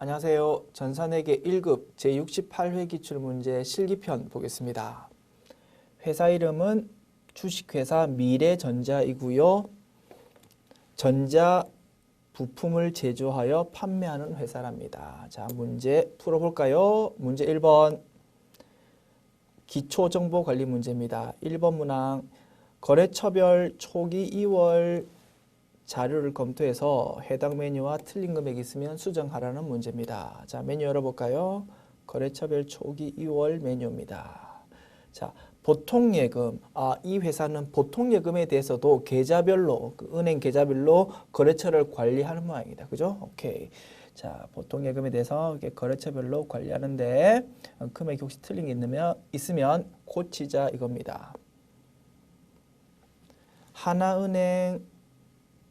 안녕하세요. 전산회계 1급 제68회 기출문제 실기편 보겠습니다. 회사 이름은 주식회사 미래전자이고요. 전자 부품을 제조하여 판매하는 회사랍니다. 자, 문제 풀어볼까요? 문제 1번 기초정보관리 문제입니다. 1번 문항 거래처별 초기 2월 자료를 검토해서 해당 메뉴와 틀린 금액이 있으면 수정하라는 문제입니다. 자, 메뉴 열어볼까요? 거래처별 초기 2월 메뉴입니다. 자, 보통예금. 이 회사는 보통예금에 대해서도 계좌별로, 은행 계좌별로 거래처를 관리하는 모양이다. 그죠? 오케이. 자, 보통예금에 대해서 거래처별로 관리하는데 금액이 혹시 틀린 게 있으면 고치자 이겁니다. 하나은행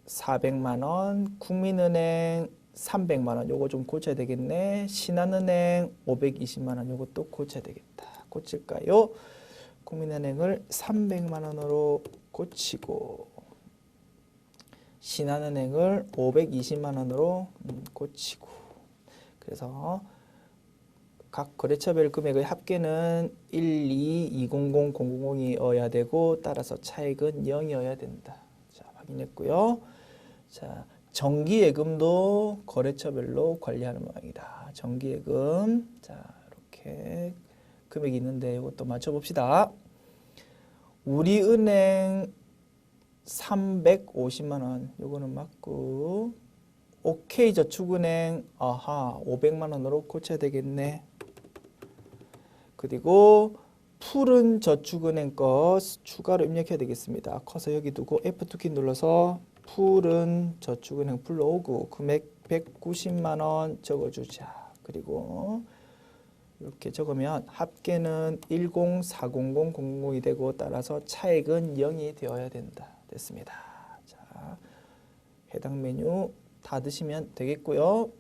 400만 원, 국민은행 300만 원, 요거 좀 고쳐야 되겠네. 신한은행 520만 원, 요것도 고쳐야 되겠다. 고칠까요? 국민은행을 300만 원으로 고치고 신한은행을 520만 원으로 고치고 그래서 각 거래처별 금액의 합계는 1, 2, 200, 000이어야 되고 따라서 차액은 0이어야 된다. 자, 확인했고요. 자, 정기예금도 거래처별로 관리하는 모양이다. 정기예금. 자, 이렇게 금액이 있는데 이것도 맞춰봅시다. 우리은행 350만 원. 요거는 맞고. OK저축은행 500만 원으로 고쳐야 되겠네. 그리고 푸른 저축은행 거 추가로 입력해야 되겠습니다. 커서 여기 두고 F2키 눌러서 푸른 저축은행 불러오고 금액 190만 원 적어주자. 그리고 이렇게 적으면 합계는 10400000이 되고 따라서 차액은 0이 되어야 된다. 됐습니다. 자, 해당 메뉴 다 드시면 되겠고요.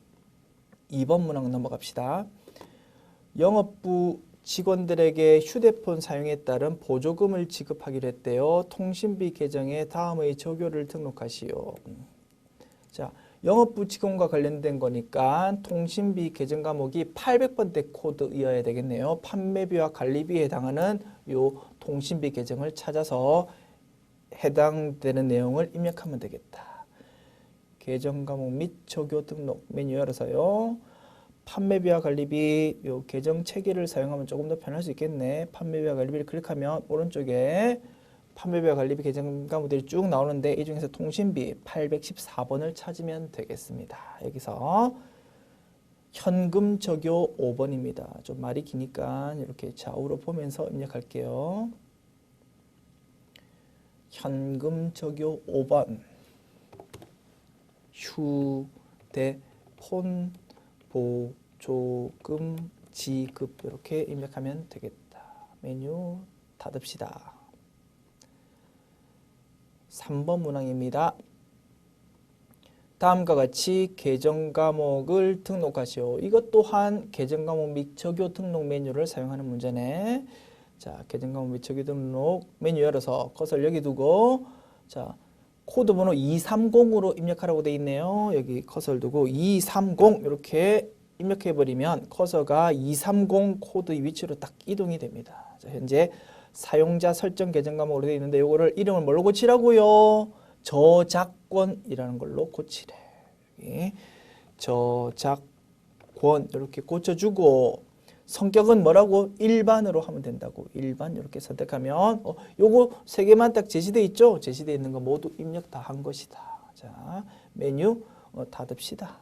2번 문항 넘어갑시다. 영업부 직원들에게 휴대폰 사용에 따른 보조금을 지급하기로 했대요. 통신비 계정에 다음의 조교를 등록하시오. 자, 영업부 직원과 관련된 거니까 통신비 계정 과목이 800번대 코드이어야 되겠네요. 판매비와 관리비에 해당하는 요 통신비 계정을 찾아서 해당되는 내용을 입력하면 되겠다. 계정 과목 및 조교 등록 메뉴 열어서요. 판매비와 관리비 요 계정 체계를 사용하면 조금 더 편할 수 있겠네. 판매비와 관리비를 클릭하면 오른쪽에 판매비와 관리비 계정 과목들이 쭉 나오는데 이 중에서 통신비 814번을 찾으면 되겠습니다. 여기서 현금 적요 5번입니다. 좀 말이 기니까 이렇게 좌우로 보면서 입력할게요. 현금 적요 5번 휴대폰 보조금 지급 이렇게 입력하면 되겠다. 메뉴 닫읍시다. 3번 문항입니다. 다음과 같이 계정 과목을 등록하시오. 이것 또한 계정 과목 및 적요 등록 메뉴를 사용하는 문제네. 자, 계정 과목 및 적요 등록 메뉴 열어서 커서를 여기 두고 자, 코드 번호 230으로 입력하라고 되어 있네요. 여기 커서를 두고 230 이렇게 입력해버리면 커서가 230 코드의 위치로 딱 이동이 됩니다. 자, 현재 사용자 설정 계정 과목으로 되어 있는데 이거를 이름을 뭘로 고치라고요? 저작권이라는 걸로 고치래. 여기 저작권 이렇게 고쳐주고 성격은 뭐라고? 일반으로 하면 된다고. 일반 이렇게 선택하면 요거 세 개만 딱 제시되어 있죠? 제시되어 있는 거 모두 입력 다 한 것이다. 자, 메뉴 닫읍시다.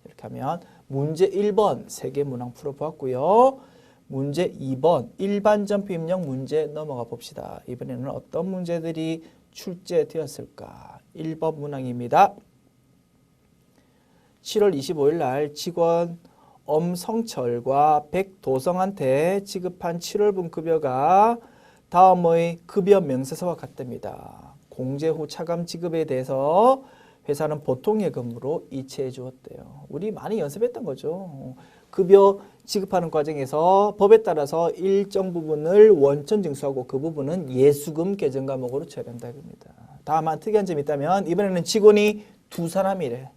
이렇게 하면 문제 1번 세 개 문항 풀어보았고요. 문제 2번 일반 점표 입력 문제 넘어가 봅시다. 이번에는 어떤 문제들이 출제되었을까? 1번 문항입니다. 7월 25일 날 직원 엄성철과 백도성한테 지급한 7월분 급여가 다음의 급여 명세서와 같답니다. 공제 후 차감 지급에 대해서 회사는 보통예금으로 이체해 주었대요. 우리 많이 연습했던 거죠. 급여 지급하는 과정에서 법에 따라서 일정 부분을 원천 징수하고 그 부분은 예수금 계정 과목으로 처리한다 이겁니다. 다만 특이한 점이 있다면 이번에는 직원이 두 사람이래.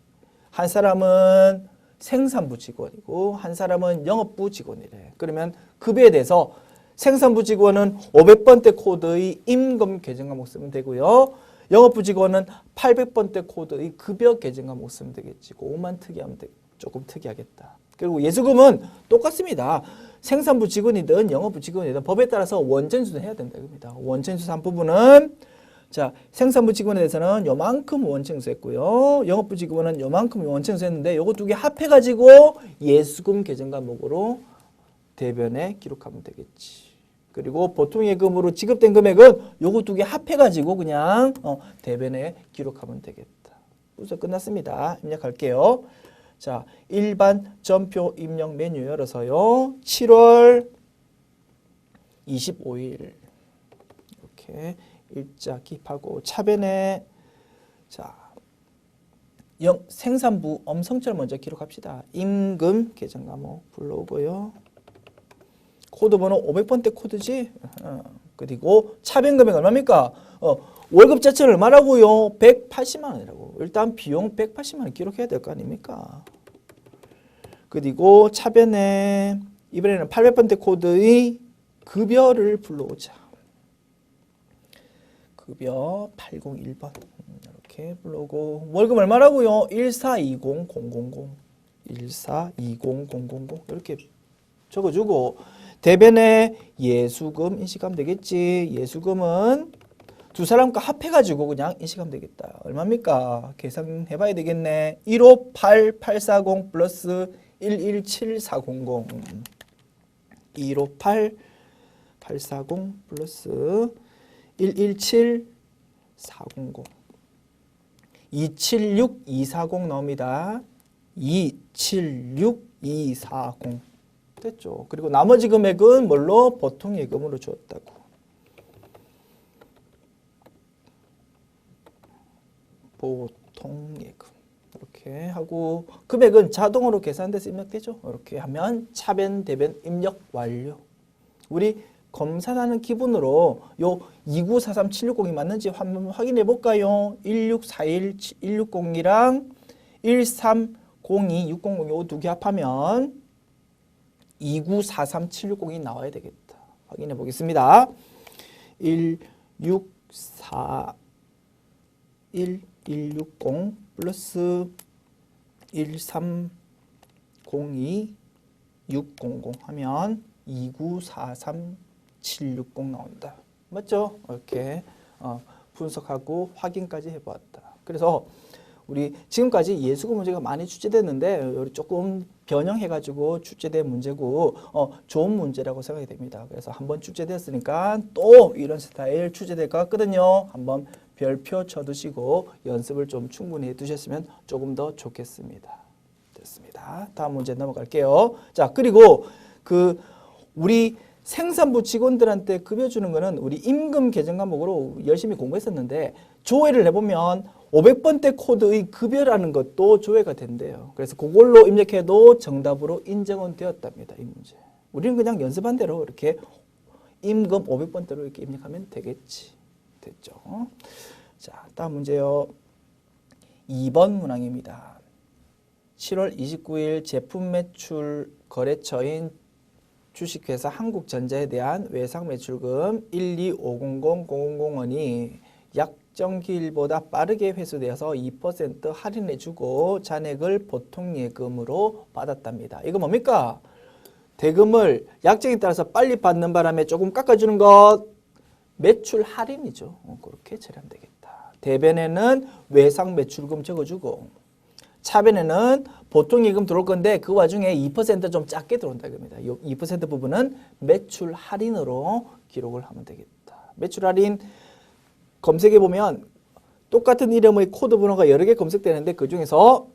한 사람은 생산부 직원이고 한 사람은 영업부 직원이래. 그러면 급여에 대해서 생산부 직원은 500번대 코드의 임금 계정 과목 쓰면 되고요. 영업부 직원은 800번대 코드의 급여 계정 과목 쓰면 되겠지. 그것만 특이하면 조금 특이하겠다. 그리고 예수금은 똑같습니다. 생산부 직원이든 영업부 직원이든 법에 따라서 원천수는 해야 된다. 겁니다. 원천수 3부분은 자, 생산부 직원에 대해서는 요만큼 원천수 했고요. 영업부 직원은 요만큼 원천수 했는데 요거 두 개 합해가지고 예수금 계정 과목으로 대변에 기록하면 되겠지. 그리고 보통 예금으로 지급된 금액은 요거 두 개 합해가지고 그냥 대변에 기록하면 되겠다. 순서 끝났습니다. 입력할게요. 자, 일반 전표 입력 메뉴 열어서요. 7월 25일 이렇게 일자 기입하고 차변에 자 생산부 엄성철 먼저 기록합시다. 임금 계정 과목 불러오고요. 코드 번호 500번대 코드지. 그리고 차변 금액 얼마입니까? 월급 자체는 얼마라고요? 180만 원이라고. 일단 비용 180만 원 기록해야 될 거 아닙니까? 그리고 차변에 이번에는 800번대 코드의 급여를 불러오자. 급여 801번 이렇게 불러오고 월급 얼마라고요? 1420000 1420000 이렇게 적어주고 대변에 예수금 인식하면 되겠지. 예수금은 두 사람 거 합해가지고 그냥 인식하면 되겠다. 얼마입니까? 계산해봐야 되겠네. 158840 플러스 117400 158840 플러스 117400 276240 나옵니다. 276240 됐죠. 그리고 나머지 금액은 뭘로? 보통 예금으로 줬다고. 보통 예금 이렇게 하고 금액은 자동으로 계산돼서 입력되죠. 이렇게 하면 차변 대변 입력 완료. 우리 검사하는 기분으로 요 2943760이 맞는지 한번 확인해 볼까요? 1641760이랑 1302600이 두 개 합하면 2943760이 나와야 되겠다. 확인해 보겠습니다. 1641160 플러스 1302600 하면 2943760 나온다. 맞죠? 이렇게 분석하고 확인까지 해보았다. 그래서 우리 지금까지 예수금 문제가 많이 출제됐는데 조금 변형해가지고 출제된 문제고 좋은 문제라고 생각이 됩니다. 그래서 한번 출제됐으니까 또 이런 스타일 출제될 것 같거든요. 한번 별표 쳐두시고 연습을 좀 충분히 해두셨으면 조금 더 좋겠습니다. 됐습니다. 다음 문제 넘어갈게요. 자, 그리고 우리 생산부 직원들한테 급여 주는 거는 우리 임금 계정 과목으로 열심히 공부했었는데 조회를 해보면 500번대 코드의 급여라는 것도 조회가 된대요. 그래서 그걸로 입력해도 정답으로 인정은 되었답니다. 이 문제. 우리는 그냥 연습한 대로 이렇게 임금 500번대로 이렇게 입력하면 되겠지. 됐죠? 자, 다음 문제요. 2번 문항입니다. 7월 29일 제품 매출 거래처인 주식회사 한국전자에 대한 외상 매출금 1250000원이 약정기일보다 빠르게 회수되어서 2% 할인해주고 잔액을 보통 예금으로 받았답니다. 이거 뭡니까? 대금을 약정에 따라서 빨리 받는 바람에 조금 깎아주는 것 매출 할인이죠. 그렇게 처리하면 되겠다. 대변에는 외상 매출금 적어주고 차변에는 보통 예금 들어올 건데 그 와중에 2% 좀 작게 들어온다 겁니다. 이 2% 부분은 매출 할인으로 기록을 하면 되겠다. 매출 할인 검색해 보면 똑같은 이름의 코드 번호가 여러 개 검색되는데 그 중에서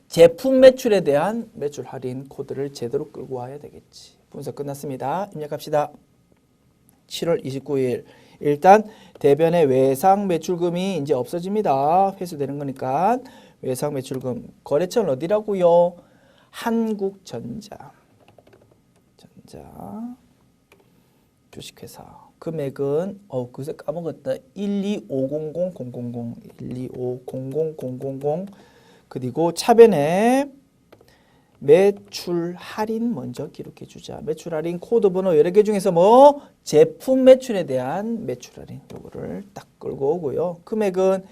제품 매출에 대한 매출 할인 코드를 제대로 끌고 와야 되겠지. 분석 끝났습니다. 입력합시다. 7월 29일 일단 대변의 외상 매출금이 이제 없어집니다. 회수되는 거니까 외상 매출금 거래처는 어디라고요? 한국전자 주식회사 금액은 그새 까먹었다. 1250000 1250000 그리고 차변에 매출 할인 먼저 기록해 주자. 매출 할인 코드 번호 여러 개 중에서 뭐 제품 매출에 대한 매출 할인 요거를 딱 끌고 오고요. 금액은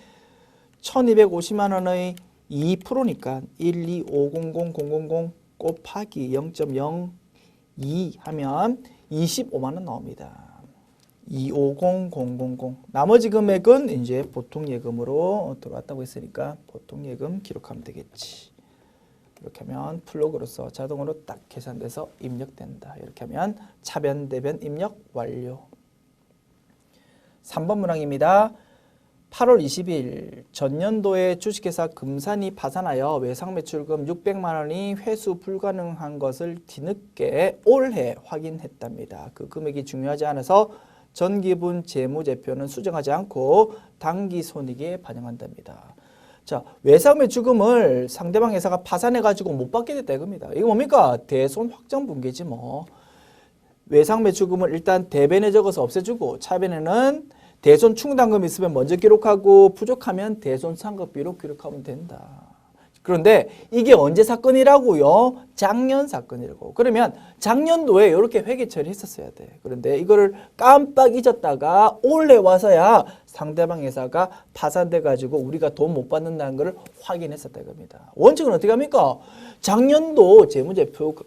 1250만 원의 2%니까 1250000 곱하기 0.02 하면 25만 원 나옵니다. 250000. 나머지 금액은 이제 보통 예금으로 들어왔다고 했으니까 보통 예금 기록하면 되겠지. 이렇게 하면 플러그로서 자동으로 딱 계산돼서 입력된다. 이렇게 하면 차변 대변 입력 완료. 3번 문항입니다. 8월 20일 전년도에 주식회사 금산이 파산하여 외상매출금 600만 원이 회수 불가능한 것을 뒤늦게 올해 확인했답니다. 그 금액이 중요하지 않아서 전기분 재무제표는 수정하지 않고 당기손익에 반영한답니다. 자, 외상매출금을 상대방 회사가 파산해가지고 못 받게 됐다 이겁니다. 이거 뭡니까? 대손 확정분기지 뭐. 외상매출금을 일단 대변에 적어서 없애주고 차변에는 대손 충당금 있으면 먼저 기록하고 부족하면 대손 상각비로 기록하면 된다. 그런데 이게 언제 사건이라고요? 작년 사건이라고. 그러면 작년도에 이렇게 회계 처리했었어야 돼. 그런데 이거를 깜빡 잊었다가 올해 와서야 상대방 회사가 파산돼 가지고 우리가 돈 못 받는다는 것을 확인했었다 이겁니다. 원칙은 어떻게 합니까? 작년도 재무제표를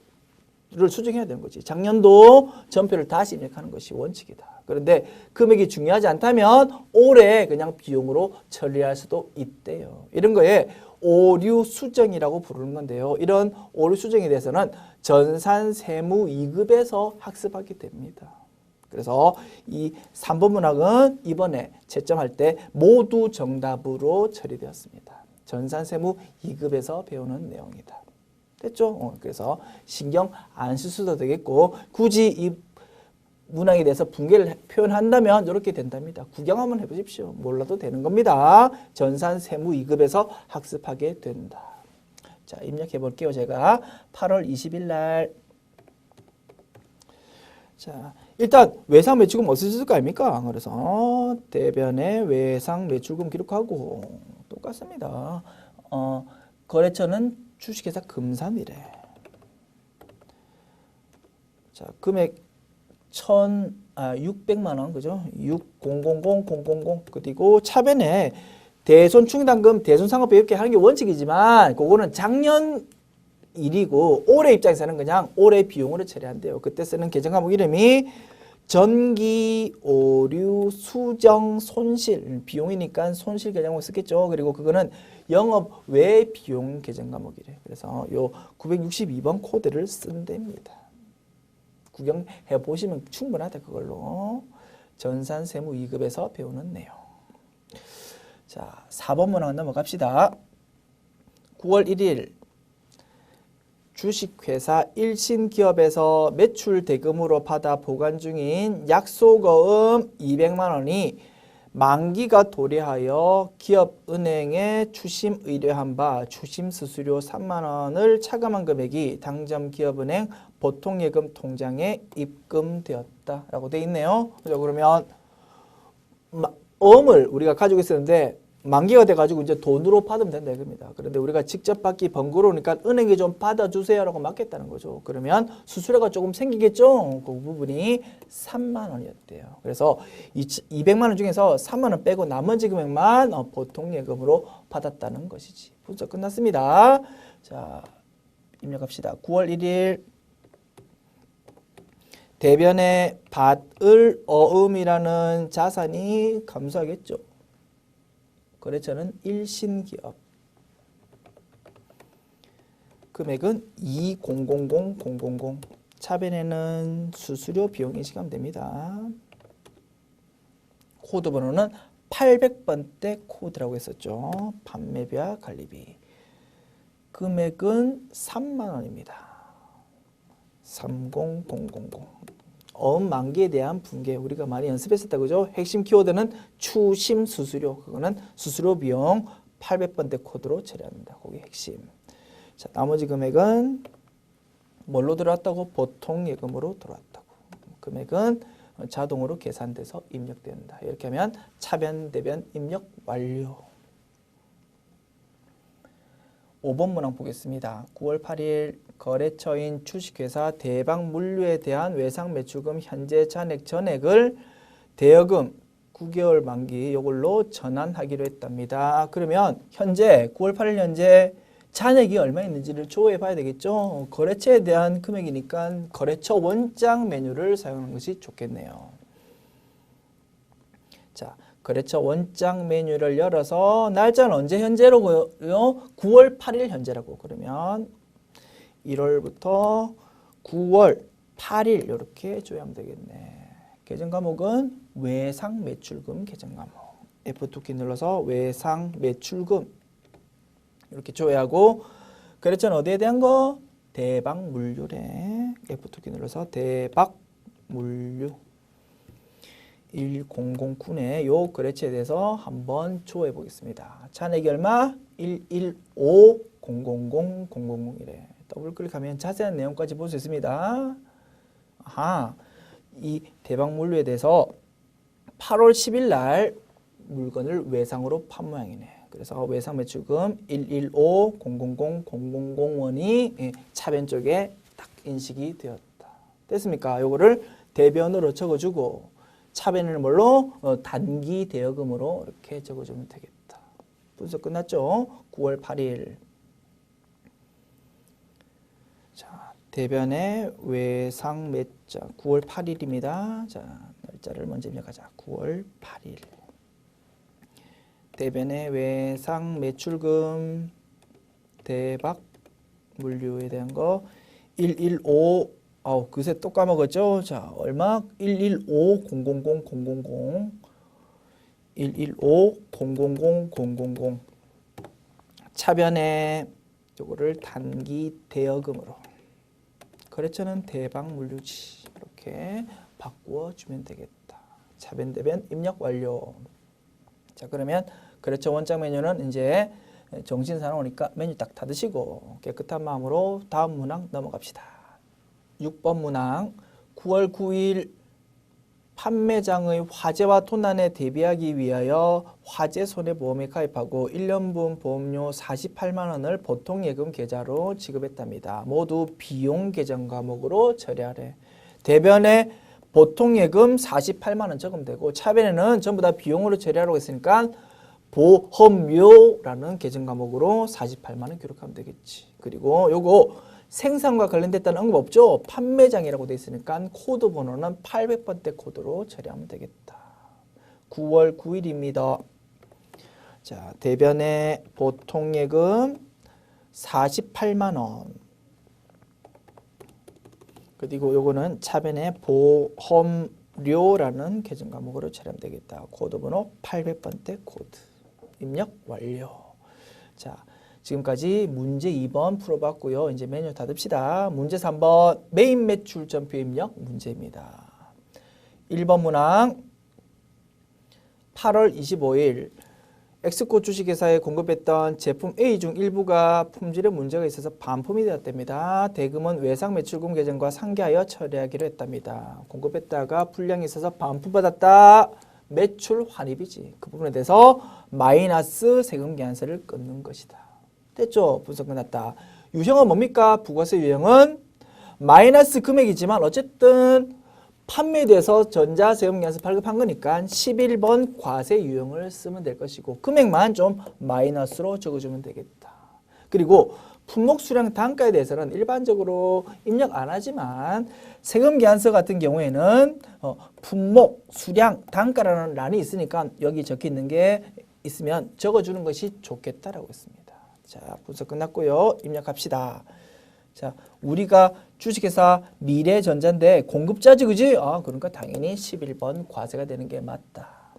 수정해야 되는 거지. 작년도 전표를 다시 입력하는 것이 원칙이다. 그런데 금액이 중요하지 않다면 올해 그냥 비용으로 처리할 수도 있대요. 이런 거에 오류 수정이라고 부르는 건데요. 이런 오류 수정에 대해서는 전산 세무 2급에서 학습하게 됩니다. 그래서 이 3번 문항은 이번에 채점할 때 모두 정답으로 처리되었습니다. 전산 세무 2급에서 배우는 내용이다. 됐죠? 그래서 신경 안 쓸 수도 되겠고 굳이 이 문항에 대해서 붕괴를 표현한다면 이렇게 된답니다. 구경 한번 해보십시오. 몰라도 되는 겁니다. 전산 세무 2급에서 학습하게 된다. 자, 입력해 볼게요. 제가 8월 20일 날. 자, 일단 외상 매출금 어디서 쓸 거 아닙니까? 그래서 대변에 외상 매출금 기록하고 똑같습니다. 거래처는 주식회사 금산이래. 자, 금액 600만 원, 그죠? 600000 그리고 차변에 대손 충당금, 대손 상업비 이렇게 하는 게 원칙이지만 그거는 작년 일이고 올해 입장에서는 그냥 올해 비용으로 처리한대요. 그때 쓰는 계정 과목 이름이 전기, 오류, 수정, 손실, 비용이니까 손실 계정 과목 쓰겠죠. 그리고 그거는 영업 외 비용 계정 과목이래. 그래서 요 962번 코드를 쓴답니다. 구경해 보시면 충분하다 그걸로. 전산 세무 2급에서 배우는 내용. 자, 4번 문항 넘어갑시다. 9월 1일 주식회사 일신기업에서 매출 대금으로 받아 보관 중인 약소거금 200만 원이 만기가 도래하여 기업은행에 추심 의뢰한 바 추심 수수료 3만 원을 차감한 금액이 당점 기업은행 보통예금 통장에 입금되었다라고 돼 있네요. 그죠? 그러면 어음을 우리가 가지고 있었는데 만기가 돼가지고 이제 돈으로 받으면 된다 이겁니다. 그런데 우리가 직접 받기 번거로우니까 은행에 좀 받아주세요라고 맡겼다는 거죠. 그러면 수수료가 조금 생기겠죠. 그 부분이 3만 원이었대요. 그래서 200만 원 중에서 3만 원 빼고 나머지 금액만 보통 예금으로 받았다는 것이지. 분석 끝났습니다. 자, 입력합시다. 9월 1일 대변에 받을 어음이라는 자산이 감소하겠죠. 거래처는 일신기업. 금액은 2000000. 차변에는 수수료 비용 인식하면 됩니다. 코드 번호는 800번대 코드라고 했었죠. 판매비와 관리비. 금액은 3만 원입니다. 30000. 어음 만기에 대한 붕괴 우리가 많이 연습했었다 그죠? 핵심 키워드는 추심 수수료. 그거는 수수료 비용 800번대 코드로 처리합니다. 그게 핵심. 자, 나머지 금액은 뭘로 들어왔다고? 보통 예금으로 들어왔다고. 금액은 자동으로 계산돼서 입력된다. 이렇게 하면 차변 대변 입력 완료. 5번 문항 보겠습니다. 9월 8일 거래처인 주식회사 대박물류에 대한 외상 매출금 현재 잔액 전액을 대여금 9개월 만기 이걸로 전환하기로 했답니다. 그러면 현재 9월 8일 현재 잔액이 얼마 있는지를 조회해 봐야 되겠죠. 거래처에 대한 금액이니까 거래처 원장 메뉴를 사용하는 것이 좋겠네요. 자, 거래처 원장 메뉴를 열어서 날짜는 언제 현재로고요? 9월 8일 현재라고. 그러면 1월부터 9월 8일 이렇게 조회하면 되겠네. 계정 과목은 외상 매출금 계정 과목. F2키 눌러서 외상 매출금 이렇게 조회하고 거래처는 어디에 대한 거? 대박물류래. F2키 눌러서 대박물류 1009네. 요 거래처에 대해서 한번 조회해 보겠습니다. 잔액이 얼마? 11500000이래. 더블 클릭하면 자세한 내용까지 볼 수 있습니다. 아하, 이 대박물류에 대해서 8월 10일 날 물건을 외상으로 판 모양이네. 그래서 외상 매출금 11500000원이 차변 쪽에 딱 인식이 되었다. 됐습니까? 요거를 대변으로 적어주고 차변을 뭘로? 단기 대여금으로 이렇게 적어주면 되겠다. 분석 끝났죠? 9월 8일. 자, 대변의 외상 매자 9월 8일입니다. 자, 날짜를 먼저 입력하자. 9월 8일. 대변의 외상 매출금 대박 물류에 대한 거 115. 그새 또 까먹었죠? 자, 얼마? 11500000 11500000 차변에 요거를 단기 대여금으로 거래처는 대박물류지 이렇게 바꾸어 주면 되겠다. 차변 대변 입력 완료. 자, 그러면 거래처 원장 메뉴는 이제 정신사나움 오니까 메뉴 딱 닫으시고 깨끗한 마음으로 다음 문항 넘어갑시다. 6번 문항 9월 9일 판매장의 화재와 도난에 대비하기 위하여 화재 손해보험에 가입하고 1년분 보험료 48만 원을 보통예금 계좌로 지급했답니다. 모두 비용 계정 과목으로 처리하래. 대변에 보통예금 48만 원 적으면 차변에는 전부 다 비용으로 처리하라고 했으니까 보험료라는 계정 과목으로 48만 원 기록하면 되겠지. 그리고 요거 생산과 관련됐다는 언급 없죠? 판매장이라고 돼 있으니까 코드 번호는 800번대 코드로 처리하면 되겠다. 9월 9일입니다. 자, 대변의 보통예금 48만 원. 그리고 요거는 차변의 보험료라는 계정 과목으로 처리하면 되겠다. 코드 번호 800번대 코드. 입력 완료. 자, 지금까지 문제 2번 풀어봤고요. 이제 메뉴 닫읍시다. 문제 3번 메인 매출 전표 입력 문제입니다. 1번 문항 8월 25일 엑스코 주식회사에 공급했던 제품 A 중 일부가 품질에 문제가 있어서 반품이 되었답니다. 대금은 외상 매출금 계정과 상계하여 처리하기로 했답니다. 공급했다가 불량이 있어서 반품받았다. 매출 환입이지. 그 부분에 대해서 마이너스 세금 계산서를 끊는 것이다. 됐죠? 분석 끝났다. 유형은 뭡니까? 부가세 유형은 마이너스 금액이지만 어쨌든 판매에 대해서 전자세금 계산서 발급한 거니까 11번 과세 유형을 쓰면 될 것이고 금액만 좀 마이너스로 적어주면 되겠다. 그리고 품목 수량 단가에 대해서는 일반적으로 입력 안 하지만 세금 계산서 같은 경우에는 품목 수량 단가라는 란이 있으니까 여기 적혀 있는 게 있으면 적어주는 것이 좋겠다라고 했습니다. 자, 분석 끝났고요. 입력합시다. 자, 우리가 주식회사 미래전자인데 공급자지, 그지? 그러니까 당연히 11번 과세가 되는 게 맞다.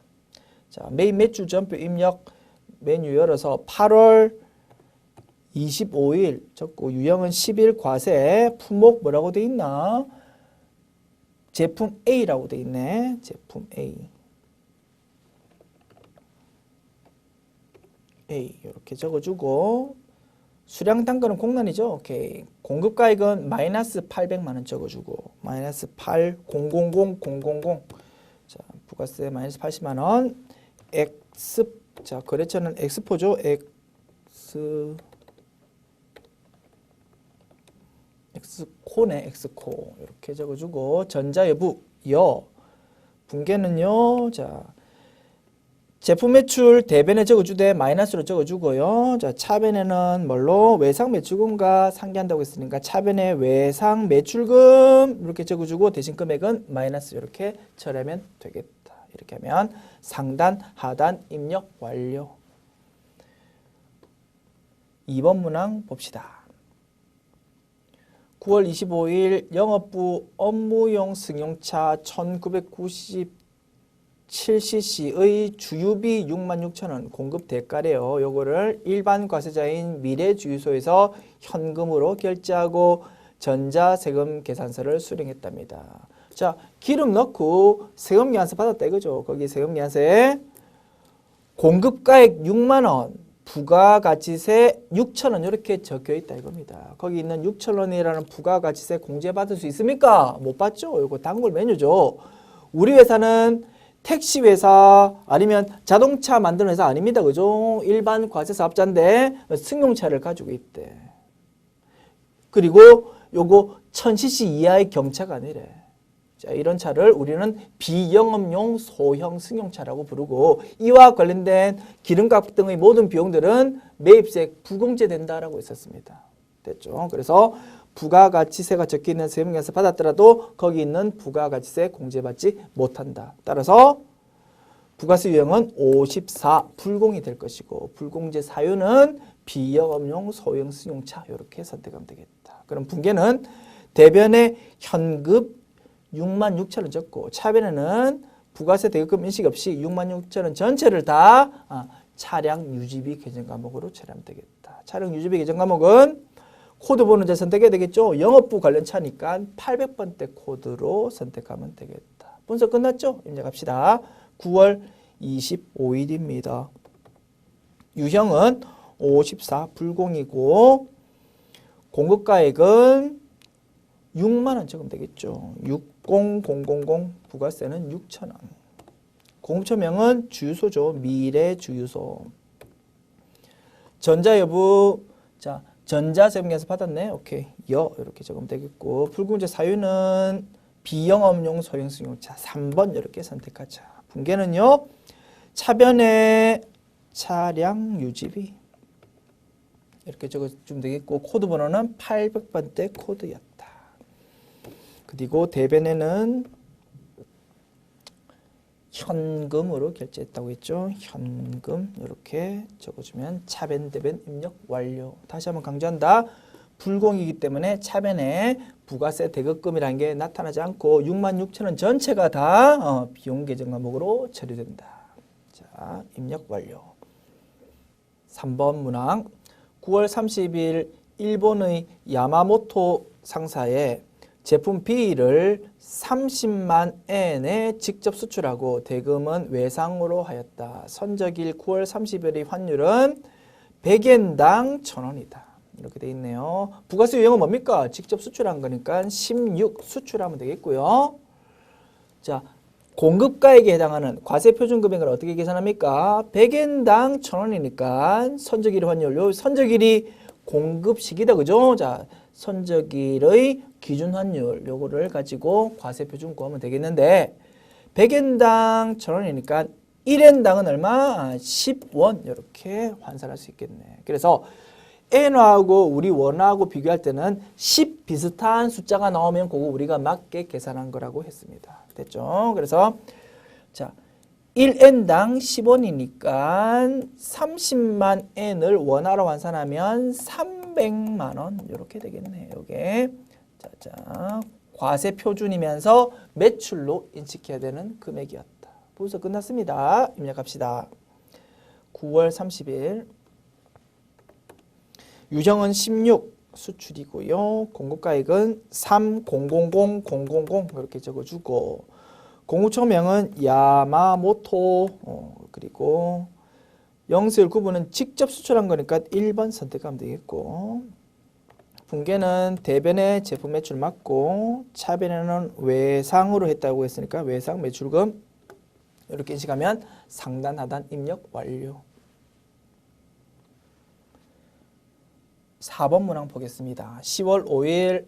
자, 메인 매출 전표 입력 메뉴 열어서 8월 25일 적고 유형은 10일 과세. 품목 뭐라고 돼 있나? 제품 A라고 돼 있네. 제품 A. A 이렇게 적어주고 수량 단가는 공란이죠. 오케이. 공급가액은 마이너스 800만 원 적어주고 마이너스 800000. 자, 부가세 마이너스 80만 원. 자, 거래처는 엑스포죠. 엑스포 X코네, X코. 이렇게 적어주고, 전자 여부, 여. 분계는요, 자, 제품 매출 대변에 적어주되 마이너스로 적어주고요. 자, 차변에는 뭘로? 외상 매출금과 상기한다고 했으니까 차변에 외상 매출금 이렇게 적어주고 대신 금액은 마이너스 이렇게 처리하면 되겠다. 이렇게 하면 상단, 하단 입력 완료. 2번 문항 봅시다. 9월 25일 영업부 업무용 승용차 1997cc의 주유비 66,000원 공급 대가래요. 요거를 일반 과세자인 미래주유소에서 현금으로 결제하고 전자세금 계산서를 수령했답니다. 자, 기름 넣고 세금 계산서 받았다 이거죠. 거기 세금 계산서에 공급가액 6만원, 부가가치세 6,000원 이렇게 적혀 있다 이겁니다. 거기 있는 6,000원이라는 부가가치세 공제받을 수 있습니까? 못 받죠. 이거 단골 메뉴죠. 우리 회사는 택시 회사 아니면 자동차 만드는 회사 아닙니다. 그죠? 일반 과세 사업자인데 승용차를 가지고 있대. 그리고 요거 1000cc 이하의 경차가 아니래. 자, 이런 차를 우리는 비영업용 소형 승용차라고 부르고 이와 관련된 기름값 등의 모든 비용들은 매입세 부공제된다라고 했었습니다. 됐죠? 그래서 부가가치세가 적혀있는 세금계산서 받았더라도 거기 있는 부가가치세 공제받지 못한다. 따라서 부가세 유형은 54 불공이 될 것이고 불공제 사유는 비영업용 소형 승용차 이렇게 선택하면 되겠다. 그럼 분계는 대변에 현금 66,000원 적고 차변에는 부가세 대금 인식 없이 66,000원 전체를 다 차량 유지비 계정 과목으로 처리하면 되겠다. 차량 유지비 계정 과목은 코드 번호 이제 선택해야 되겠죠. 영업부 관련 차니까 800번대 코드로 선택하면 되겠다. 분석 끝났죠? 입력합시다. 9월 25일입니다. 유형은 54 불공이고 공급가액은 6만원 적으면 되겠죠. 60000 부가세는 6,000원. 공급처명은 주유소죠. 미래주유소. 전자여부, 자, 전자세금계산서 받았네. 오케이. 여 이렇게 적으면 되겠고 불공제 사유는 비영업용 소형 승용차 3번 이렇게 선택하자. 분계는요. 차변에 차량 유지비 이렇게 적어주면 되겠고 코드 번호는 800번대 코드였다. 그리고 대변에는 현금으로 결제했다고 했죠. 현금 이렇게 적어주면 차변 대변 입력 완료. 다시 한번 강조한다. 불공이기 때문에 차변에 부가세 대급금이라는 게 나타나지 않고 66,000원 전체가 다 비용 계정 과목으로 처리된다. 자, 입력 완료. 3번 문항 9월 30일 일본의 야마모토 상사에 제품 B를 30만 엔에 직접 수출하고 대금은 외상으로 하였다. 선적일 9월 30일의 환율은 100엔당 1,000원이다. 이렇게 돼 있네요. 부가세 유형은 뭡니까? 직접 수출한 거니까 16 수출하면 되겠고요. 자, 공급가액에 해당하는 과세표준 금액을 어떻게 계산합니까? 100엔당 1,000원이니까 선적일 환율, 요 선적일이 공급 시기다. 그죠? 자, 선적일의 기준 환율 요거를 가지고 과세표준 구하면 되겠는데 100엔당 1,000원이니까 1엔당은 얼마? 10원 이렇게 환산할 수 있겠네. 그래서 엔화하고 우리 원화하고 비교할 때는 10 비슷한 숫자가 나오면 그거 우리가 맞게 계산한 거라고 했습니다. 됐죠? 그래서 자 1엔당 10원이니까 30만 엔을 원화로 환산하면 300만 원 이렇게 되겠네. 요게 자, 과세 표준이면서 매출로 인식해야 되는 금액이었다. 분석 끝났습니다. 입력합시다. 9월 30일 유형은 16 수출이고요. 공급가액은 3000 이렇게 적어주고 공급처명은 야마모토 그리고 영수율 구분은 직접 수출한 거니까 1번 선택하면 되겠고 분계는 대변에 제품 매출 맞고 차변에는 외상으로 했다고 했으니까 외상 매출금 이렇게 인식하면 상단 하단 입력 완료. 4번 문항 보겠습니다. 10월 5일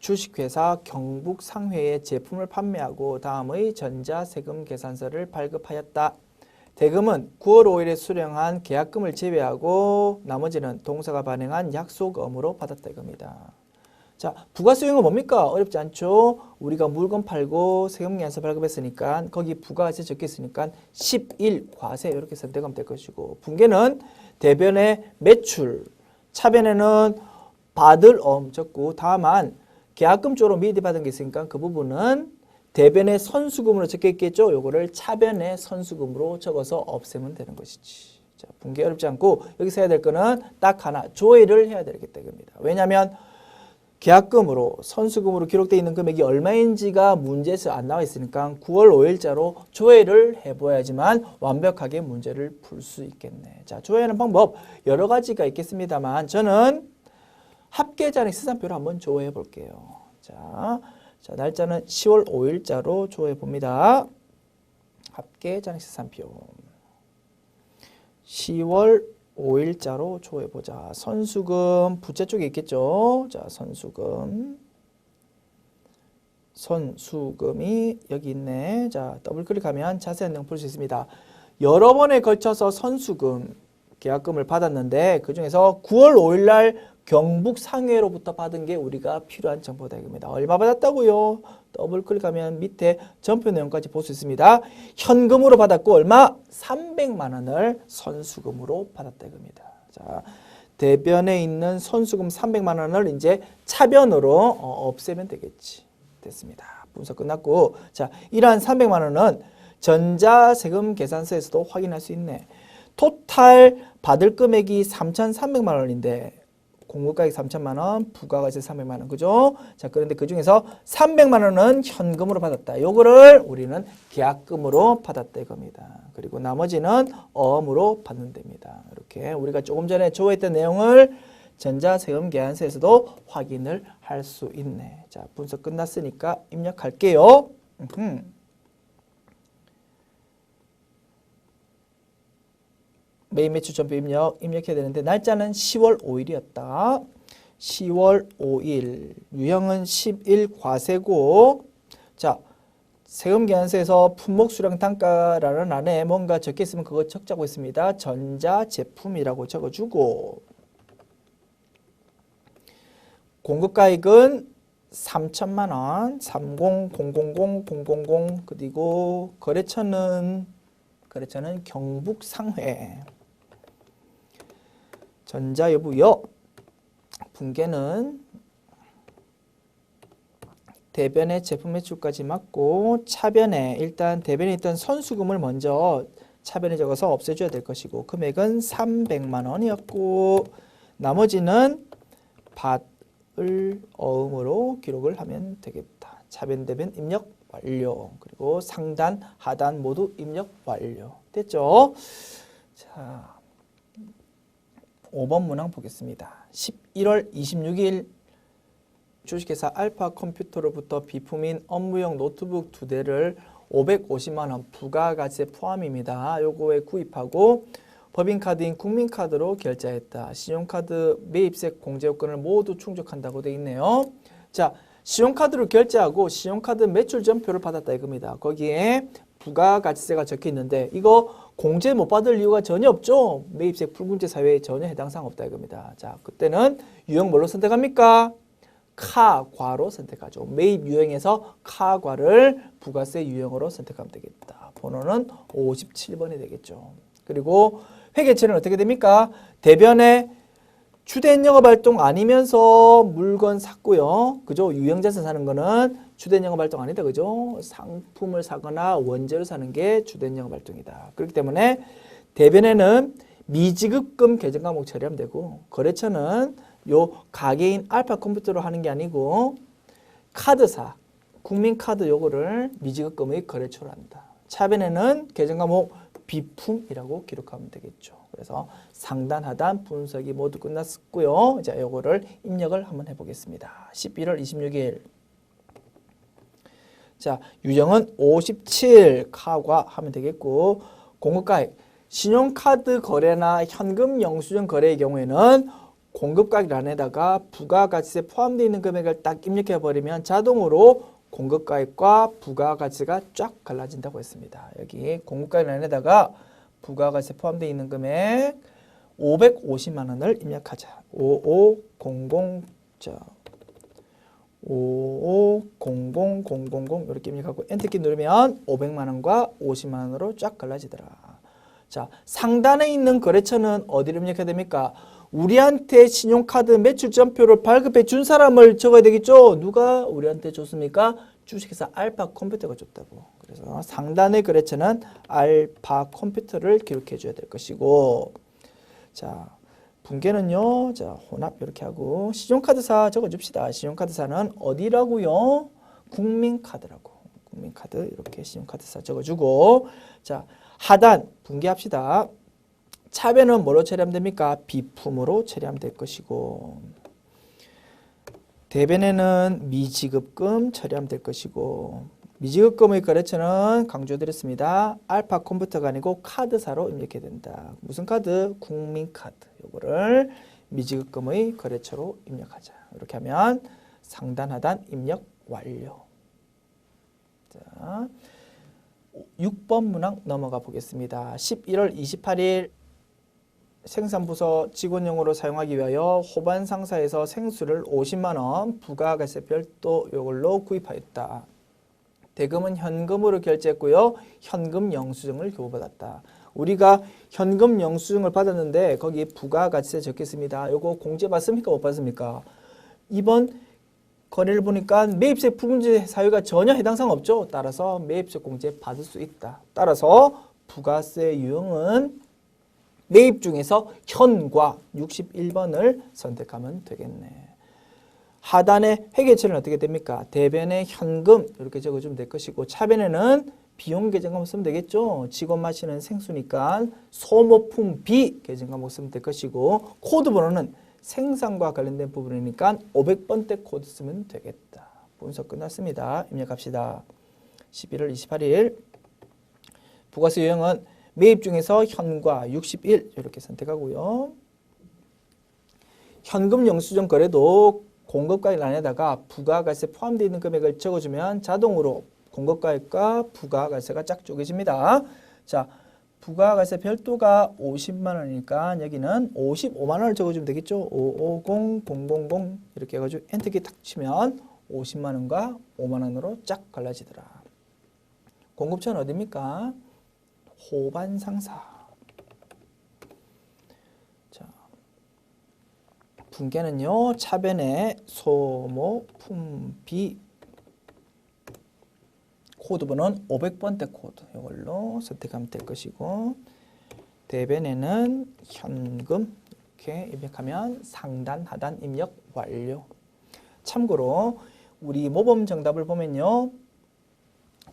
주식회사 경북상회에 제품을 판매하고 다음의 전자세금 계산서를 발급하였다. 대금은 9월 5일에 수령한 계약금을 제외하고 나머지는 동사가 발행한 약속금으로 받았다 이겁니다. 자, 부가수익은 뭡니까? 어렵지 않죠? 우리가 물건 팔고 세금계산서 발급했으니까 거기 부가세 적혀 있으니까 11과세 이렇게 선택하면 될 것이고, 분계는 대변의 매출, 차변에는 받을 적고, 다만 계약금 쪽으로 미리 받은 게 있으니까 그 부분은 대변의 선수금으로 적혀 있겠죠? 요거를 차변의 선수금으로 적어서 없애면 되는 것이지. 자, 분계 어렵지 않고 여기서 해야 될 거는 딱 하나, 조회를 해야 되겠다 이겁니다. 왜냐하면 계약금으로 선수금으로 기록되어 있는 금액이 얼마인지가 문제에서 안 나와 있으니까 9월 5일자로 조회를 해봐야지만 완벽하게 문제를 풀 수 있겠네. 자, 조회하는 방법 여러 가지가 있겠습니다만 저는 합계잔액 시산표를 한번 조회해 볼게요. 자, 날짜는 10월 5일자로 조회해 봅니다. 합계잔액 시산표 10월 5일자로 조회해 보자. 선수금 부채 쪽에 있겠죠. 자, 선수금이 여기 있네. 자, 더블 클릭하면 자세한 내용 볼 수 있습니다. 여러 번에 걸쳐서 선수금 계약금을 받았는데 그 중에서 9월 5일 날 경북 상회로부터 받은 게 우리가 필요한 정보다 이겁니다. 얼마 받았다고요? 더블 클릭하면 밑에 전표 내용까지 볼 수 있습니다. 현금으로 받았고 얼마? 300만 원을 선수금으로 받았다 이겁니다. 자, 대변에 있는 선수금 300만 원을 이제 차변으로 없애면 되겠지. 됐습니다. 분석 끝났고, 자, 이러한 300만 원은 전자세금 계산서에서도 확인할 수 있네. 토탈 받을 금액이 3,300만 원인데 공급가액 3천만 원, 부가가세 300만 원, 그죠? 자, 그런데 그 중에서 300만 원은 현금으로 받았다. 요거를 우리는 계약금으로 받았다 이겁니다. 그리고 나머지는 어음으로 받는 됩니다. 이렇게 우리가 조금 전에 조회했던 내용을 전자세금 계산서에서도 확인을 할 수 있네. 자, 분석 끝났으니까 입력할게요. 매일 매출 전표 입력해야 되는데 날짜는 10월 5일이었다. 10월 5일 유형은 11과세고, 자, 세금계산서에서 품목수령 단가라는 안에 뭔가 적혀 있으면 그거 적자고 있습니다. 전자제품이라고 적어주고, 공급가액은 3천만 원, 30,000,000, 그리고 거래처는 경북상회. 전자여부여. 분계는 대변의 제품 매출까지 맞고, 차변에 일단 대변에 있던 선수금을 먼저 차변에 적어서 없애줘야 될 것이고, 금액은 300만 원이었고 나머지는 받을 어음으로 기록을 하면 되겠다. 차변 대변 입력 완료. 그리고 상단 하단 모두 입력 완료. 됐죠? 자, 5번 문항 보겠습니다. 11월 26일 주식회사 알파컴퓨터로부터 비품인 업무용 노트북 2대를 550만 원 부가가세 포함입니다. 요거에 구입하고 법인카드인 국민카드로 결제했다. 신용카드 매입세 공제요건을 모두 충족한다고 되어 있네요. 자, 신용카드로 결제하고 신용카드 매출 전표를 받았다 이겁니다. 거기에 부가가치세가 적혀 있는데 이거 공제 못 받을 이유가 전혀 없죠. 매입세 불공제 사유에 전혀 해당 사항 없다 이겁니다. 자, 그때는 유형 뭘로 선택합니까? 카과로 선택하죠. 매입 유형에서 카과를 부가세 유형으로 선택하면 되겠다. 번호는 57번이 되겠죠. 그리고 회계처는 어떻게 됩니까? 대변에 주된 영업활동 아니면서 물건 샀고요. 그죠? 유형자산 사는 거는 주된 영업활동 아니다. 그죠? 상품을 사거나 원재를 사는 게 주된 영업활동이다. 그렇기 때문에 대변에는 미지급금 계정 과목 처리하면 되고, 거래처는 요 가게인 알파컴퓨터로 하는 게 아니고 카드사, 국민카드 요거를 미지급금의 거래처로 한다. 차변에는 계정 과목 비품이라고 기록하면 되겠죠. 그래서 상단 하단 분석이 모두 끝났고요. 자, 요거를 입력을 한번 해보겠습니다. 11월 26일. 자, 유형은 57 카과 하면 되겠고, 공급가액 신용카드 거래나 현금 영수증 거래의 경우에는 공급가액란에다가 부가가치세 포함되어 있는 금액을 딱 입력해 버리면 자동으로 공급가액과 부가가치가 쫙 갈라진다고 했습니다. 여기 공급가액란에다가 부가가치세 포함되어 있는 금액 550만 원을 입력하자. 5500 550000 이렇게 입력하고 엔터키 누르면 500만 원과 50만 원으로 쫙 갈라지더라. 자, 상단에 있는 거래처는 어디를 입력해야 됩니까? 우리한테 신용카드 매출점표를 발급해 준 사람을 적어야 되겠죠? 누가 우리한테 줬습니까? 주식회사 알파컴퓨터가 줬다고. 그래서 상단의 거래처는 알파컴퓨터를 기록해 줘야 될 것이고, 자, 분계는요, 자, 혼합 이렇게 하고, 신용카드사 적어줍시다. 신용카드사는 어디라고요? 국민카드라고. 국민카드 이렇게 신용카드사 적어주고, 자, 하단 분계합시다. 차변은 뭐로 처리하면 됩니까? 비품으로 처리하면 될 것이고, 대변에는 미지급금 처리하면 될 것이고, 미지급금의 거래처는 강조드렸습니다. 알파컴퓨터가 아니고 카드사로 입력해야 된다. 무슨 카드? 국민카드. 요거를 미지급금의 거래처로 입력하자. 이렇게 하면 상단 하단 입력 완료. 자, 6번 문항 넘어가 보겠습니다. 11월 28일 생산부서 직원용으로 사용하기 위하여 호반 상사에서 생수를 50만 원 부가가세 별도 요걸로 구입하였다. 대금은 현금으로 결제했고요. 현금 영수증을 교부받았다. 우리가 현금 영수증을 받았는데 거기 부가가치세 적겠습니다. 요거 공제 받습니까? 못 받습니까? 이번 거래를 보니까 매입세 부분제 사유가 전혀 해당 사항 없죠. 따라서 매입세 공제 받을 수 있다. 따라서 부가세 유형은 매입 중에서 현과 61번을 선택하면 되겠네. 하단의 회계처리는 어떻게 됩니까? 대변에 현금 이렇게 적어주면 될 것이고, 차변에는 비용 계정 과목 쓰면 되겠죠. 직원 마시는 생수니까 소모품 비 계정 과목 쓰면 될 것이고, 코드 번호는 생산과 관련된 부분이니까 500번대 코드 쓰면 되겠다. 분석 끝났습니다. 입력합시다. 11월 28일 부가세 유형은 매입 중에서 현과 61 이렇게 선택하고요. 현금 영수증 거래도 공급가액란에다가 부가가세 포함되어 있는 금액을 적어주면 자동으로 공급가액과 부가가세가 쫙 쪼개집니다. 자, 부가가세 별도가 50만 원이니까 여기는 55만 원을 적어주면 되겠죠. 550000 이렇게 해가지고 엔터키 탁 치면 50만 원과 5만 원으로 쫙 갈라지더라. 공급처는 어디입니까? 호반 상사. 자, 분계는요, 차변에 소모품비 코드번호는 500번대 코드 이걸로 선택하면 될 것이고, 대변에는 현금 이렇게 입력하면 상단 하단 입력 완료. 참고로 우리 모범 정답을 보면요,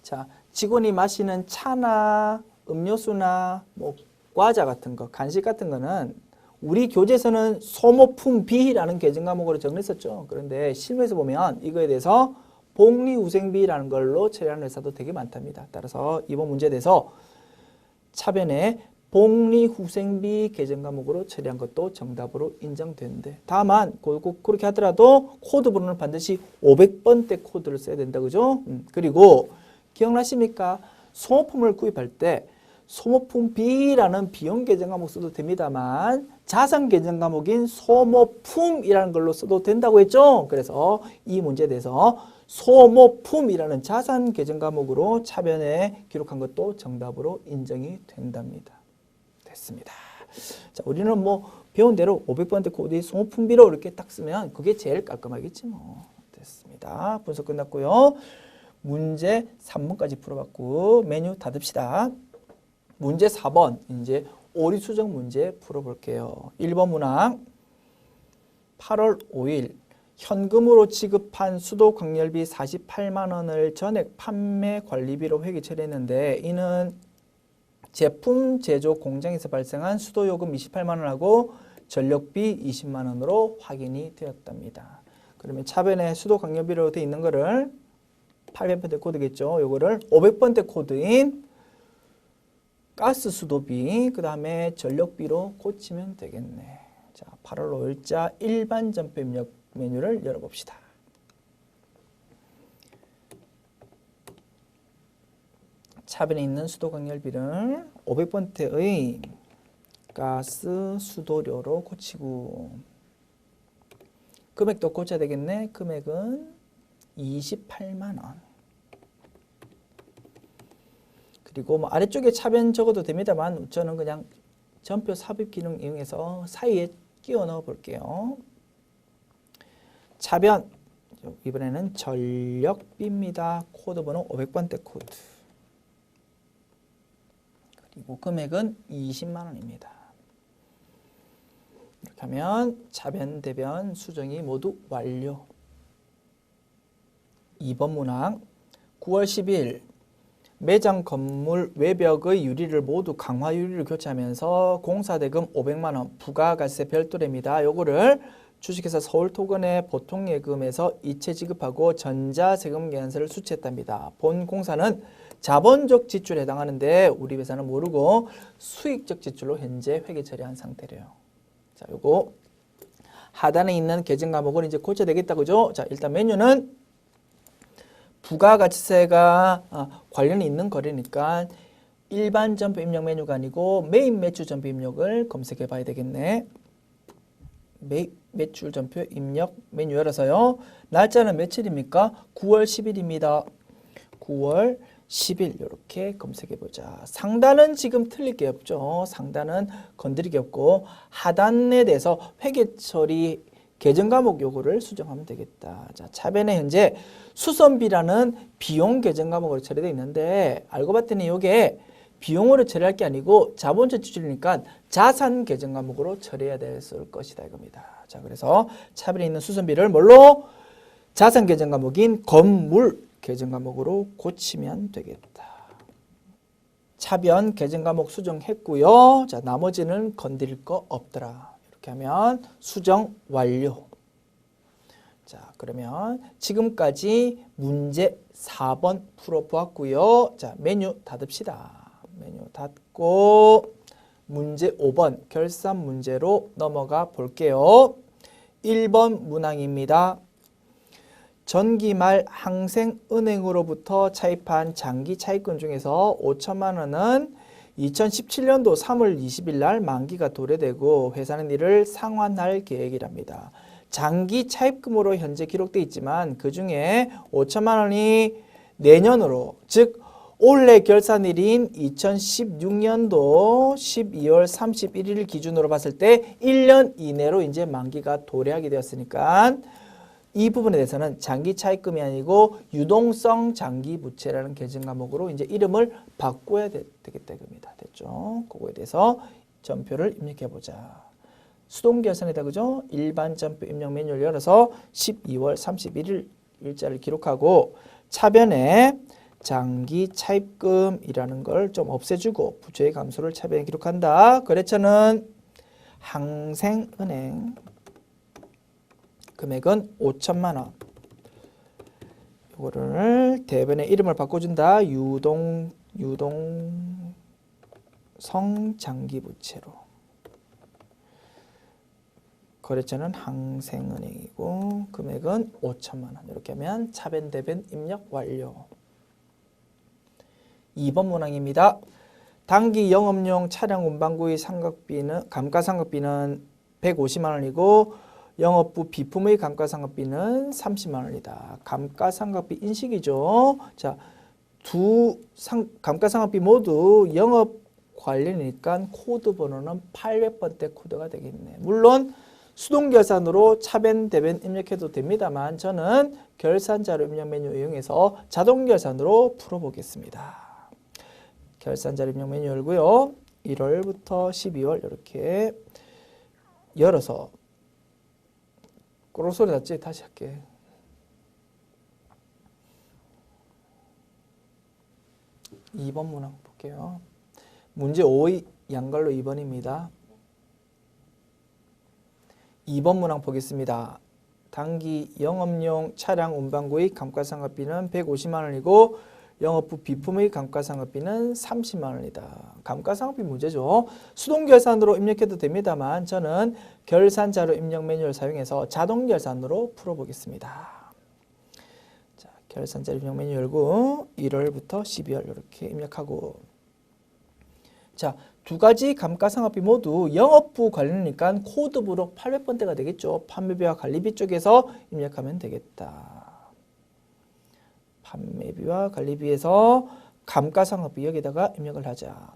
자, 직원이 마시는 차나 음료수나 뭐 과자 같은 거, 간식 같은 거는 우리 교재에서는 소모품비라는 계정 과목으로 정했었죠. 그런데 실무에서 보면 이거에 대해서 복리후생비라는 걸로 처리하는 회사도 되게 많답니다. 따라서 이번 문제에 대해서 차변에 복리후생비 계정 과목으로 처리한 것도 정답으로 인정되는데, 다만 그렇게 하더라도 코드 번호는 반드시 500번대 코드를 써야 된다, 그죠? 그리고 기억나십니까? 소모품을 구입할 때 소모품비라는 비용 계정 과목 써도 됩니다만 자산 계정 과목인 소모품이라는 걸로 써도 된다고 했죠. 그래서 이 문제에 대해서 소모품이라는 자산 계정 과목으로 차변에 기록한 것도 정답으로 인정이 된답니다. 됐습니다. 자, 우리는 뭐 배운 대로 500번대 코드 소모품비로 이렇게 딱 쓰면 그게 제일 깔끔하겠지 뭐. 됐습니다. 분석 끝났고요. 문제 3번까지 풀어봤고 메뉴 닫읍시다. 문제 4번 이제 오리 수정 문제 풀어볼게요. 1번 문항 8월 5일 현금으로 지급한 수도 광열비 48만 원을 전액 판매 관리비로 회계 처리했는데 이는 제품 제조 공장에서 발생한 수도 요금 28만 원하고 전력비 20만 원으로 확인이 되었답니다. 그러면 차변에 수도 광열비로 되어 있는 거를 800번대 코드겠죠. 요거를 500번대 코드인 가스 수도비, 그 다음에 전력비로 고치면 되겠네. 자, 8월 5일자 일반 전표 입력 메뉴를 열어봅시다. 차변에 있는 수도 강렬비를 500번대의 가스 수도료로 고치고 금액도 고쳐야 되겠네. 금액은 28만 원. 그리고 뭐 아래쪽에 차변 적어도 됩니다만 저는 그냥 전표 삽입 기능 이용해서 사이에 끼워 넣어 볼게요. 차변 이번에는 전력비입니다. 코드 번호 500번대 코드. 그리고 금액은 20만 원입니다. 이렇게 하면 차변, 대변, 수정이 모두 완료. 2번 문항 9월 10일 매장 건물 외벽의 유리를 모두 강화 유리를 교체하면서 공사대금 500만 원 부가가세 별도래입니다. 요거를 주식회사 서울토건의 보통예금에서 이체 지급하고 전자세금 계산서를 수취했답니다. 본 공사는 자본적 지출에 해당하는데 우리 회사는 모르고 수익적 지출로 현재 회계 처리한 상태래요. 자, 요거 하단에 있는 계정 과목을 이제 고쳐야 되겠다, 그죠? 자, 일단 메뉴는 부가가치세가 관련이 있는 거래니까 일반 전표 입력 메뉴가 아니고 메인 매출 전표 입력을 검색해 봐야 되겠네. 매출 전표 입력 메뉴 열어서요. 날짜는 며칠입니까? 9월 10일입니다. 9월 10일 이렇게 검색해 보자. 상단은 지금 틀릴 게 없죠. 상단은 건드릴 게 없고 하단에 대해서 회계 처리 계정 과목 요구를 수정하면 되겠다. 자, 차변에 현재 수선비라는 비용 계정 과목으로 처리되어 있는데 알고 봤더니 이게 비용으로 처리할 게 아니고 자본적 지출이니까 자산 계정 과목으로 처리해야 됐을 것이다 이겁니다. 자, 그래서 차변에 있는 수선비를 뭘로? 자산 계정 과목인 건물 계정 과목으로 고치면 되겠다. 차변 계정 과목 수정했고요. 자, 나머지는 건드릴 거 없더라. 이렇게 하면 수정 완료. 자, 그러면 지금까지 문제 4번 풀어보았고요. 자, 메뉴 닫읍시다. 메뉴 닫고 문제 5번 결산 문제로 넘어가 볼게요. 1번 문항입니다. 전기말 항생은행으로부터 차입한 장기 차입금 중에서 5천만 원은 2017년도 3월 20일 날 만기가 도래되고 회사는 이를 상환할 계획이랍니다. 장기 차입금으로 현재 기록되어 있지만 그중에 5천만 원이 내년으로 즉 올해 결산일인 2016년도 12월 31일 기준으로 봤을 때 1년 이내로 이제 만기가 도래하게 되었으니까 이 부분에 대해서는 장기 차입금이 아니고 유동성 장기 부채라는 계정 과목으로 이제 이름을 바꿔야 되겠다 이겁니다. 됐죠? 그거에 대해서 전표를 입력해 보자. 수동 결산이다, 그죠? 일반 전표 입력 메뉴를 열어서 12월 31일 일자를 기록하고 차변에 장기 차입금이라는 걸 좀 없애주고 부채의 감소를 차변에 기록한다. 거래처는 항생은행 금액은 5천만 원. 이거를 대변에 이름을 바꿔준다. 유동성 장기 부채로. 거래처는 항생은행이고 금액은 5천만 원. 이렇게 하면 차변 대변 입력 완료. 2번 문항입니다. 단기 영업용 차량 운반구의 감가상각비는 150만 원이고 영업부 비품의 감가상각비는 30만 원이다. 감가상각비 인식이죠. 자, 감가상각비 모두 영업 관련이니까 코드 번호는 800번대 코드가 되겠네. 물론 수동결산으로 차변 대변 입력해도 됩니다만 저는 결산자료 입력 메뉴 이용해서 자동결산으로 풀어보겠습니다. 결산자료 입력 메뉴 열고요. 1월부터 12월 이렇게 열어서 꼬르륵 소리 났지? 다시 할게. (2번) 문항 볼게요. 문제 5의 양갈로 2번입니다. 2번 문항 보겠습니다. 단기 영업용 차량 운반구의 감가상각비는 150만 원이고 영업부 비품의 감가상각비는 30만 원이다. 감가상각비 문제죠. 수동결산으로 입력해도 됩니다만 저는 결산자료 입력 매뉴얼 사용해서 자동결산으로 풀어보겠습니다. 자, 결산자료 입력 메뉴 열고 1월부터 12월 이렇게 입력하고, 자, 두 가지 감가상각비 모두 영업부 관리니까 코드 부록 800번대가 되겠죠. 판매비와 관리비 쪽에서 입력하면 되겠다. 판매비와 관리비에서 감가상각비 여기다가 입력을 하자.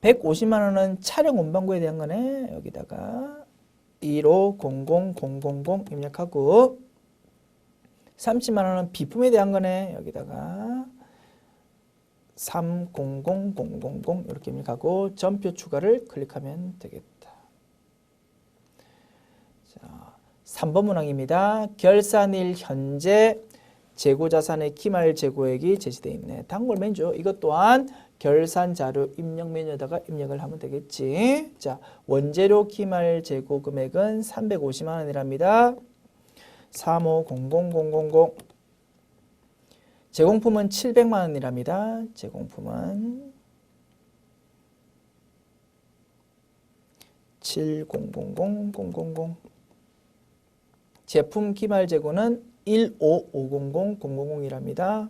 150만 원은 촬영 운반구에 대한 거네. 여기다가 1500000 입력하고, 30만 원은 비품에 대한 거네. 여기다가 300000 이렇게 입력하고 전표 추가를 클릭하면 되겠다. 자, 3번 문항입니다. 결산일 현재 재고자산의 기말 재고액이 제시되어 있네. 단골 메뉴죠. 이것 또한 결산 자료 입력 메뉴에다가 입력을 하면 되겠지. 자, 원재료 기말 재고 금액은 350만 원이랍니다. 3500000. 제공품은 700만 원이랍니다. 제공품은 7000000. 제품 기말 재고는 1550000이랍니다.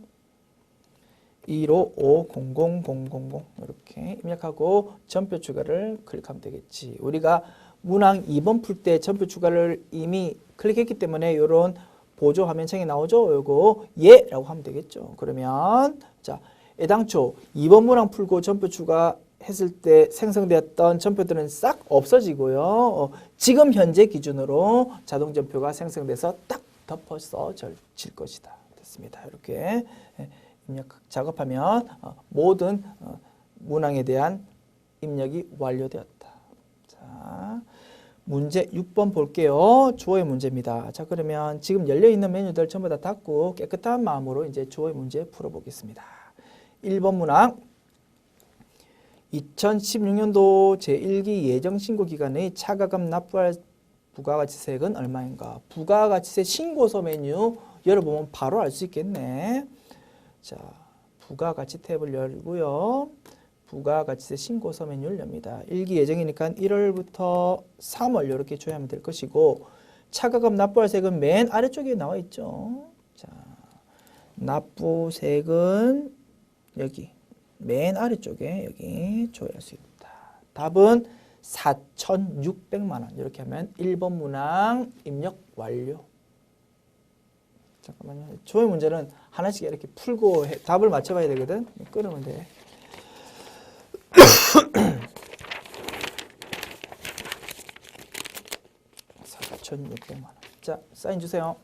1550000 이렇게 입력하고 전표 추가를 클릭하면 되겠지. 우리가 문항 2번 풀 때 전표 추가를 이미 클릭했기 때문에 이런 보조 화면창이 나오죠. 요거 예라고 하면 되겠죠. 그러면 자, 애당초 2번 문항 풀고 전표 추가했을 때 생성되었던 전표들은 싹 없어지고요. 지금 현재 기준으로 자동 전표가 생성돼서 딱 덮어 써질 것이다. 됐습니다. 이렇게 입력 작업하면 모든 문항에 대한 입력이 완료되었다. 자, 문제 6번 볼게요. 주어의 문제입니다. 자, 그러면 지금 열려있는 메뉴들 전부 다 닫고 깨끗한 마음으로 이제 주어의 문제 풀어보겠습니다. 1번 문항. 2016년도 제1기 예정신고 기간의 차가금 납부할 부가가치세액은 얼마인가? 부가가치세 신고서 메뉴 열어보면 바로 알 수 있겠네. 자, 부가가치 탭을 열고요. 부가가치세 신고서 메뉴를 엽니다. 1기 예정이니까 1월부터 3월 이렇게 조회하면 될 것이고, 차가금 납부할 세액은 맨 아래쪽에 나와 있죠. 자, 납부세액은 여기 맨 아래쪽에 여기 조회할 수 있다. 답은 4,600만 원. 이렇게 하면 1번 문항 입력 완료. 잠깐만요. 조회 문제는 하나씩 이렇게 풀고 답을 맞춰봐야 되거든. 끊으면 돼. 4,600만 원. 자, 사인 주세요.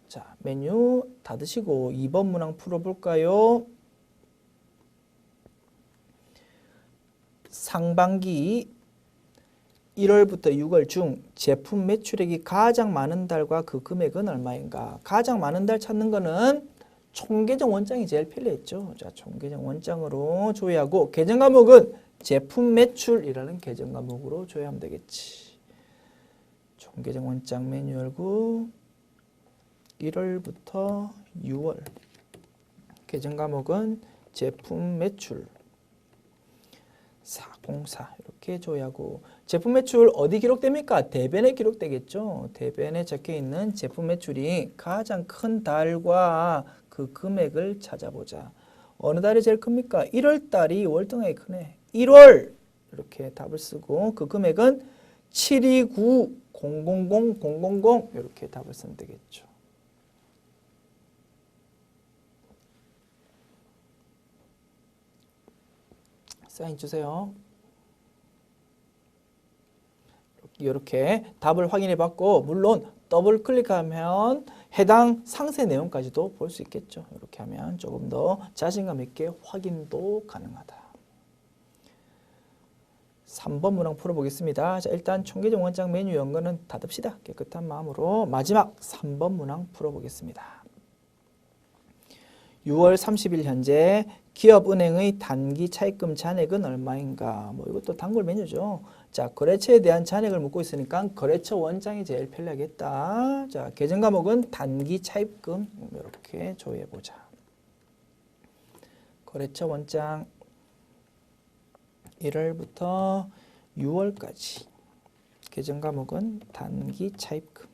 자, 메뉴 닫으시고 2번 문항 풀어볼까요? 상반기 1월부터 6월 중 제품 매출액이 가장 많은 달과 그 금액은 얼마인가? 가장 많은 달 찾는 거는 총계정 원장이 제일 편리했죠. 자, 총계정 원장으로 조회하고, 계정 과목은 제품 매출이라는 계정 과목으로 조회하면 되겠지. 총계정 원장 메뉴 열고 1월부터 6월 계정 과목은 제품 매출 404 이렇게 조회하고, 제품 매출 어디 기록됩니까? 대변에 기록되겠죠. 대변에 적혀있는 제품 매출이 가장 큰 달과 그 금액을 찾아보자. 어느 달이 제일 큽니까? 1월 달이 월등하게 크네. 1월 이렇게 답을 쓰고 그 금액은 72900000 이렇게 답을 쓰면 되겠죠. 사인 주세요. 이렇게 답을 확인해 봤고, 물론 더블 클릭하면 해당 상세 내용까지도 볼 수 있겠죠. 이렇게 하면 조금 더 자신감 있게 확인도 가능하다. 3번 문항 풀어보겠습니다. 자, 일단 총계정 원장 메뉴 연거는 닫읍시다. 깨끗한 마음으로. 마지막 3번 문항 풀어보겠습니다. 6월 30일 현재 기업은행의 단기 차입금 잔액은 얼마인가? 뭐 이것도 단골 메뉴죠. 자, 거래처에 대한 잔액을 묻고 있으니까 거래처 원장이 제일 편리하겠다. 자, 계정 과목은 단기 차입금 이렇게 조회해 보자. 거래처 원장 1월부터 6월까지 계정 과목은 단기 차입금.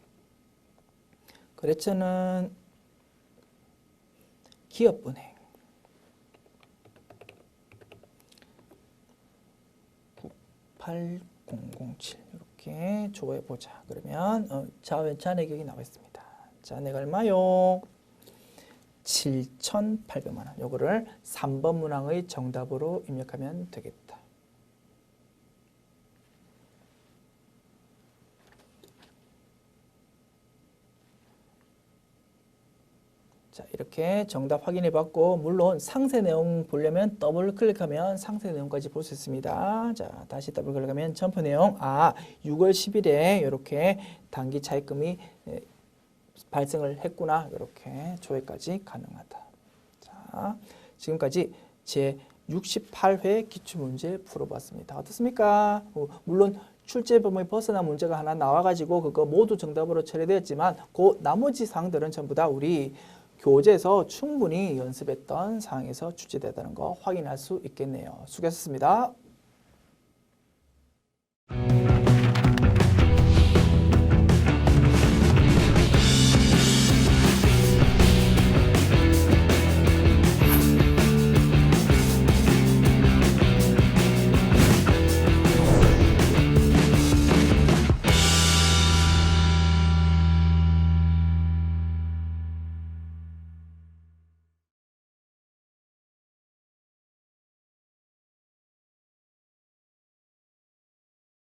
거래처는 기업은행 98007 이렇게 조회해 보자. 그러면 잔액 여기 나와 있습니다. 잔액 얼마요? 7,800만 원. 요거를 3번 문항의 정답으로 입력하면 되겠다. 자, 이렇게 정답 확인해 봤고, 물론 상세 내용 보려면 더블 클릭하면 상세 내용까지 볼 수 있습니다. 자, 다시 더블 클릭하면 점프 내용. 6월 10일에 이렇게 단기 차입금이 발생을 했구나. 이렇게 조회까지 가능하다. 자, 지금까지 제 68회 기출문제 풀어봤습니다. 어떻습니까? 물론 출제 범위 벗어난 문제가 하나 나와가지고 그거 모두 정답으로 처리되었지만 그 나머지 사항들은 전부 다 우리 교재에서 충분히 연습했던 사항에서 출제되었다는 거 확인할 수 있겠네요. 수고하셨습니다.